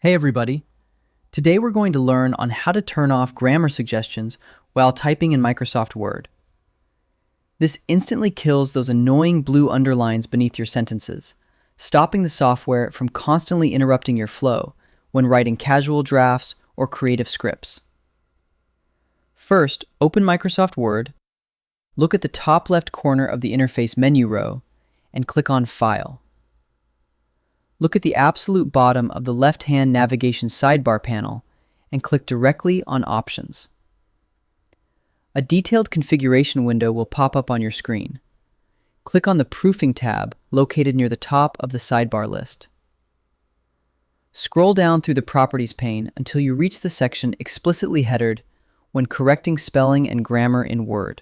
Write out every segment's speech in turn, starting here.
Hey everybody! Today we're going to learn on how to turn off grammar suggestions while typing in Microsoft Word. This instantly kills those annoying blue underlines beneath your sentences, stopping the software from constantly interrupting your flow when writing casual drafts or creative scripts. First, open Microsoft Word, look at the top left corner of the interface menu row, and click on File. Look at the absolute bottom of the left-hand navigation sidebar panel and click directly on Options. A detailed configuration window will pop up on your screen. Click on the Proofing tab located near the top of the sidebar list. Scroll down through the Properties pane until you reach the section explicitly headed "When correcting spelling and grammar in Word."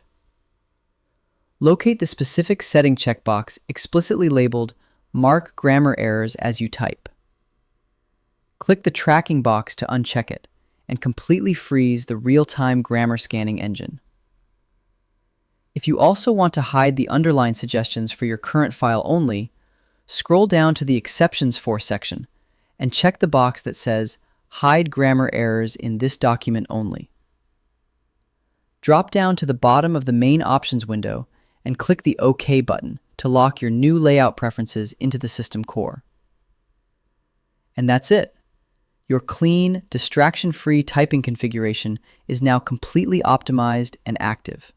Locate the specific setting checkbox explicitly labeled "Mark grammar errors as you type." Click the tracking box to uncheck it and completely freeze the real-time grammar scanning engine. If you also want to hide the underline suggestions for your current file only, scroll down to the Exceptions for section and check the box that says "Hide grammar errors in this document only." Drop down to the bottom of the main options window and click the OK button to lock your new layout preferences into the system core. And that's it. Your clean, distraction-free typing configuration is now completely optimized and active.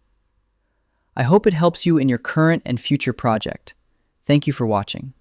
I hope it helps you in your current and future project. Thank you for watching.